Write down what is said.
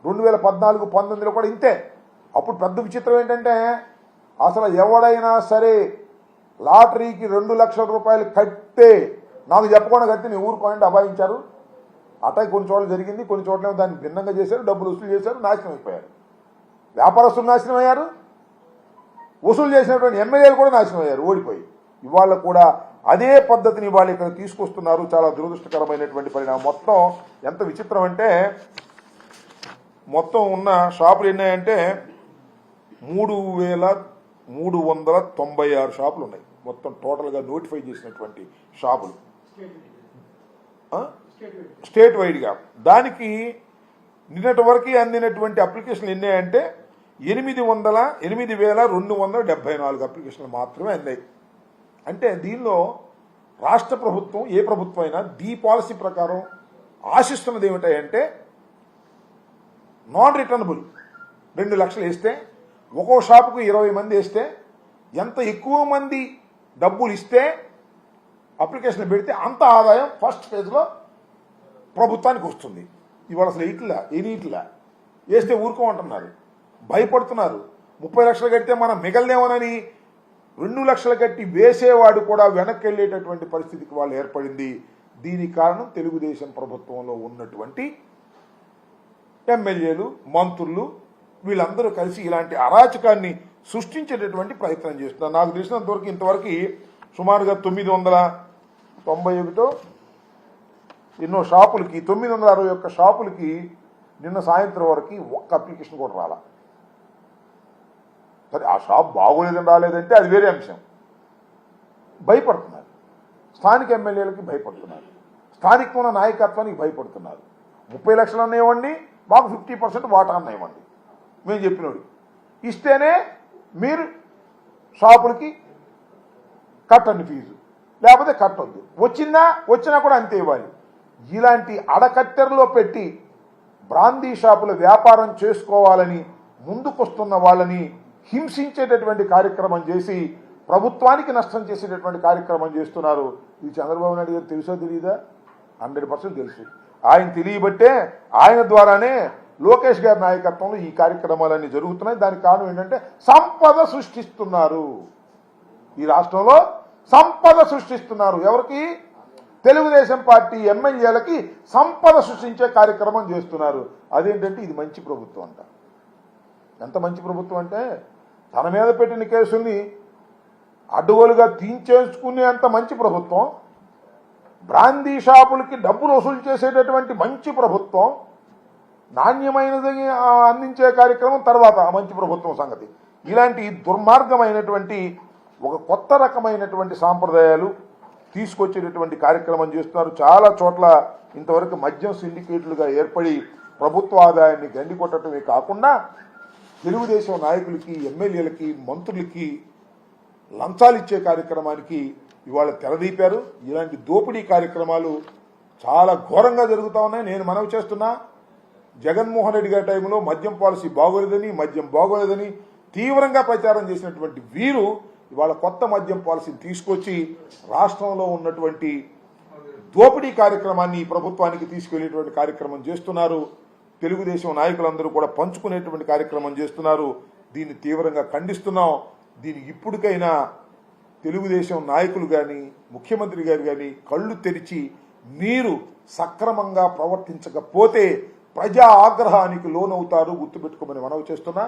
2014-19లో కూడా ఇంతే. అప్పుడు పెద్ద విచిత్రం ఏంటంటే అసలు ఎవడైనా సరే లాటరీకి 2 లక్షల రూపాయలు కట్టే నాకు చెప్పకుండా కట్టి నీ ఊరుకోండి అబాయించారు. అటై కొన్ని చోట్ల జరిగింది, కొన్ని చోట్ల దాన్ని భిన్నంగా చేశారు, డబ్బులు వసూలు చేశారు, నాశనం అయిపోయారు. వ్యాపారస్తులు నాశనం అయ్యారు, వసూలు చేసినటువంటి ఎమ్మెల్యేలు కూడా నాశనం అయ్యారు, ఓడిపోయి. ఇవాళ కూడా అదే పద్ధతిని వాళ్ళు ఇక్కడ తీసుకొస్తున్నారు. చాలా దురదృష్టకరమైనటువంటి పరిణామం. మొత్తం ఎంత విచిత్రం అంటే మొత్తం ఉన్న షాపులు ఎన్నాయంటే 3396 షాపులు ఉన్నాయి. మొత్తం టోటల్గా నోటిఫై చేసినటువంటి షాపులు స్టేట్ వైడ్గా. దానికి నిన్నటి వరకు అందినటువంటి అప్లికేషన్లు ఎన్నాయంటే 8,274 అప్లికేషన్లు మాత్రమే అందాయి. అంటే దీనిలో రాష్ట్ర ప్రభుత్వం, ఏ ప్రభుత్వం అయినా దీ పాలసీ ప్రకారం ఆశిస్తున్నది ఏమిటంటే నాన్ రిటర్నబుల్ 2 లక్షలు వేస్తే ఒక్కో షాపుకు 20 మంది వేస్తే ఎంత ఎక్కువ మంది డబ్బులు ఇస్తే అప్లికేషన్ పెడితే అంత ఆదాయం ఫస్ట్ ఫేజ్లో ప్రభుత్వానికి వస్తుంది. ఇవాళ అసలు ఎయిట్లా వేస్తే ఊరుకోమంటున్నారు, భయపడుతున్నారు. 30 లక్షలు కడితే మనం మిగలదేమోనని 2 లక్షలు కట్టి వేసేవాడు కూడా వెనక్కి వెళ్ళేటటువంటి పరిస్థితికి వాళ్ళు ఏర్పడింది. దీనికి కారణం తెలుగుదేశం ప్రభుత్వంలో ఉన్నటువంటి ఎమ్మెల్యేలు, మంత్రులు వీళ్ళందరూ కలిసి ఇలాంటి అరాచకాన్ని సృష్టించేటటువంటి ప్రయత్నం చేస్తున్నారు. నాకు తెలిసినంతవరకు ఇంతవరకు సుమారుగా 991 ఎన్నో షాపులకి 961 షాపులకి నిన్న సాయంత్రం వరకు ఒక్క అప్లికేషన్ కూడా రాలా. సరే ఆ షాప్ బాగోలేదని రాలేదంటే అది వేరే అంశం. భయపడుతున్నారు, స్థానిక ఎమ్మెల్యేలకి భయపడుతున్నారు, స్థానిక ఉన్న నాయకత్వానికి భయపడుతున్నారు. 30 లక్షలు అన్నాయివ్వండి, మాకు 50% వాటా అన్నాయివ్వండి, మేము చెప్పినోడు ఇస్తేనే మీరు షాపులకి కట్టండి ఫీజు, లేకపోతే కట్టొద్దు, వచ్చినా కూడా అంతే ఇవ్వాలి. ఇలాంటి అడకత్తెరలో పెట్టి బ్రాందీ షాపుల వ్యాపారం చేసుకోవాలని ముందుకొస్తున్న వాళ్ళని హింసించేటటువంటి కార్యక్రమం చేసి ప్రభుత్వానికి నష్టం చేసేటటువంటి కార్యక్రమం చేస్తున్నారు. ఇది చంద్రబాబు నాయుడు గారు తెలుసో తెలియదా? 100% తెలుసు. ఆయన తెలియబట్టే ఆయన ద్వారానే లోకేష్ గారి నాయకత్వంలో ఈ కార్యక్రమాలన్నీ జరుగుతున్నాయి. దానికి కారణం ఏంటంటే సంపద సృష్టిస్తున్నారు. ఈ రాష్ట్రంలో సంపద సృష్టిస్తున్నారు. ఎవరికి? తెలుగుదేశం పార్టీ ఎమ్మెల్యేలకి సంపద సృష్టించే కార్యక్రమం చేస్తున్నారు. అదేంటంటే ఇది మంచి ప్రభుత్వం అంట. ఎంత మంచి ప్రభుత్వం అంటే తన మీద పెట్టిన కేసుల్ని అడ్డుగోలుగా తీయించేసుకునేంత మంచి ప్రభుత్వం, బ్రాందీ షాపులకి డబ్బులు వసూలు చేసేటటువంటి మంచి ప్రభుత్వం, నాణ్యమైనది అందించే కార్యక్రమం తర్వాత మంచి ప్రభుత్వం సంగతి. ఇలాంటి దుర్మార్గమైనటువంటి ఒక కొత్త రకమైనటువంటి సాంప్రదాయాలు తీసుకొచ్చేటటువంటి కార్యక్రమం చేస్తున్నారు. చాలా చోట్ల ఇంతవరకు మద్యం సిండికేట్లుగా ఏర్పడి ప్రభుత్వ ఆదాయాన్ని గండికొట్టడమే కాకుండా తెలుగుదేశం నాయకులకి, ఎమ్మెల్యేలకి, మంత్రులకి లంచాలు ఇచ్చే కార్యక్రమానికి ఇవాళ తెరదీపారు. ఇలాంటి దోపిడీ కార్యక్రమాలు చాలా ఘోరంగా జరుగుతూ ఉన్నాయి. నేను మనవి చేస్తున్నా, జగన్మోహన్ రెడ్డి గారి టైంలో మద్యం పాలసీ బాగోలేదని తీవ్రంగా ప్రచారం చేసినటువంటి వీరు ఇవాళ కొత్త మద్యం పాలసీని తీసుకొచ్చి రాష్ట్రంలో ఉన్నటువంటి దోపిడీ కార్యక్రమాన్ని ప్రభుత్వానికి తీసుకెళ్లేటువంటి కార్యక్రమం చేస్తున్నారు. తెలుగుదేశం నాయకులందరూ కూడా పంచుకునేటువంటి కార్యక్రమం చేస్తున్నారు. దీన్ని తీవ్రంగా ఖండిస్తున్నాం. దీనికి ఇప్పటికైనా తెలుగుదేశం నాయకులు కానీ, ముఖ్యమంత్రి గారు కానీ కళ్ళు తెరిచి మీరు సక్రమంగా ప్రవర్తించకపోతే ప్రజా ఆగ్రహానికి లోనవుతారు, గుర్తుపెట్టుకోమని మనవి చేస్తున్నా.